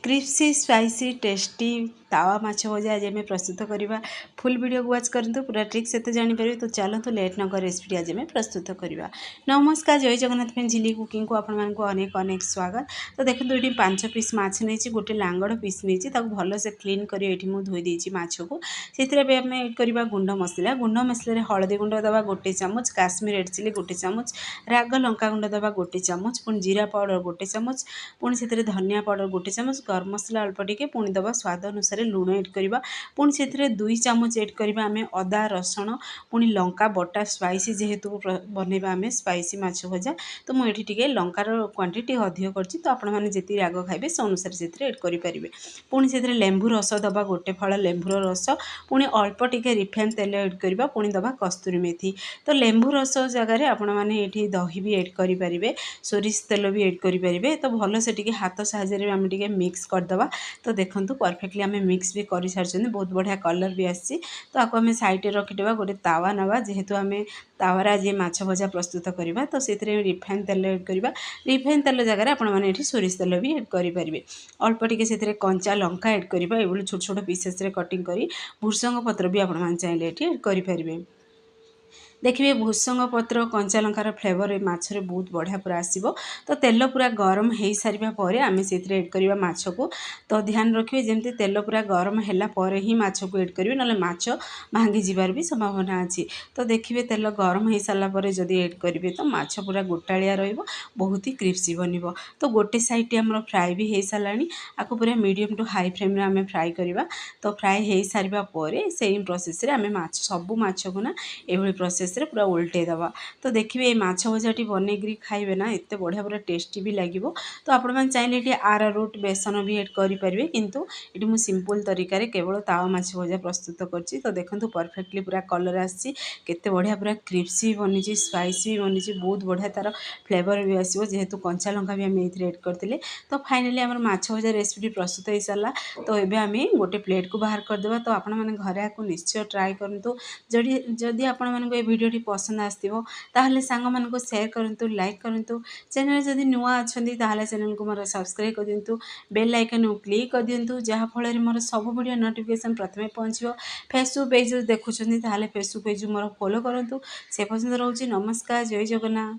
Crispy spicy tasty तावा माछ भजा आज आम प्रस्तुत करवा। फुल वीडियो को वाच करूँ पूरा ट्रिक से जानीपर। तो चलतु लेट न कर रेसिपी आज आम प्रस्तुत करवा। नमस्कार, जय जगन्नाथ फ्रेंड झिली कुकिंग को आपण मानक अनेक अनेक स्वागत। तो देखो ये 5 पीस माछ नहीं गोटे लांगड़ पीस नहीं भल से क्लीन कर धोई देती माछ को। से आम एड करवा गुंड मसला हलदी गुंड दवा 1 चामच, काश्मीर रेड चिली 1 चामच, राग लंका गुंड दवा 1 चामच, पुणी जीरा पाउडर 1 चामच, पुणी से धनिया पाउडर 1 चामच, गरम मसला अल्प टिके, पुणी दबा स्वाद अनुसार लुण एड करवा। पुणी से 2 चामच एड करवा आम अदा रसुण, पुणी लंका बटा स्पाइसी जेहेतु बनैबा आम स्पाइसी माछ भजा। तो मुझे टे लंकार क्वांटिटी अधिक करछि, तो आपण मैंने जी राग खाइबे से अनुसार से एड करेंगे। पुणी से लेंबू रस दबा 1 फल लेंबूर रस, पुणी अल्प टिके रिफाइन तेल एड करवा, पुणी दबा कस्तूरी मेथी। तो लेंबू रस जगह आपण मैंने ये दही भी एड करेंगे, सोरिष तेल भी एड करेंगे। तो भल से हाथ साहाय्य आम मिक्स करदे। तो देखो परफेक्टली आम मिक्स भी कर सारी, बहुत बढ़िया कलर भी आसी। तो आपको आम साइड रखिदेवा, गोटे तावा नवा जेहेतु आम तावार आज माछ भजा प्रस्तुत करवा। तो से रिफाइन तेल एड करवा। रिफाइन तेल जगह आप सोरिष तेल भी एड करेंगे। अल्प टिके से कंचा लंका एड करवा, ये छोट छोट पीसेस कटिंग कर। भृषंग पत्र भी आप चाहिए ये एड करेंगे। देखिए भूसंग पत्र कंचा लंकार फ्लेवर माछरे बहुत बढ़िया पूरा आसो। तो तेल पूरा गरम हो सारापर आम से एड करवा माछ को। तो ध्यान रखिए जमी तेल पूरा गरम है ही माछ को एड करेंगे, ना माछ भांगी जीवार भी संभावना अच्छी। तो देखिए तेल गरम हो सारापर जदि एड करेंगे तो माछ पूरा गोटालिया बहुत ही क्रिस्पी बनब। तो गोटे साइड आम फ्राए भी हो सारा, आपको पूरा मीडियम टू हाई फ्लेम रे आम फ्राए करवा। तो फ्राए हो सारापर सेम प्रोसेस रे आम सबू माछ को ना ये प्रोसेस रे पूरा उल्टे दवा। तो देखिए ये माछ भजाटी बनईकरी खाइबे ना एत बढ़िया पूरा टेस्टी भी लगे। तो आपण मैंने चाहिए ये आरारोट बेसन भी एड करेंगे, किंतु ये मुझे सिंपल तरीका केवल तावा माछ भजा प्रस्तुत करछि। तो देखो परफेक्टली पूरा कलर आसी, केते बढ़िया पूरा क्रिस्पी बनी, स्पाइसी भी बनी, बहुत बढ़िया तार फ्लेवर भी आसो जेहेतु कंचा लंका भी आम ये एड करते। तो फाइनाली आम माछ भजा रेसिपी प्रस्तुत हो सारा। तो ये आम गोटे प्लेट को बाहर करदे। तो आपण मैंने घरे आपको निश्चय ट्राए करूँ। जदि आपण मानक ये वीडियो पसंद आसो ताहले सांग मानक शेयर करूँ, लाइक करूँ। चैनल जदि नुआ अच्छा ताहले चैनल को मोर सब्सक्राइब कर दिंतु, बेल आइकन को क्लिक कर दिंतु, जहाँफल मोर सब वीडियो नोटिफिकेशन प्रथमे पहुँचो। फेसबुक पेज देखुं ताहले फेसबुक पेज मोर फॉलो करूँ। से पसंद रोचे। नमस्कार, जय जगन्नाथ।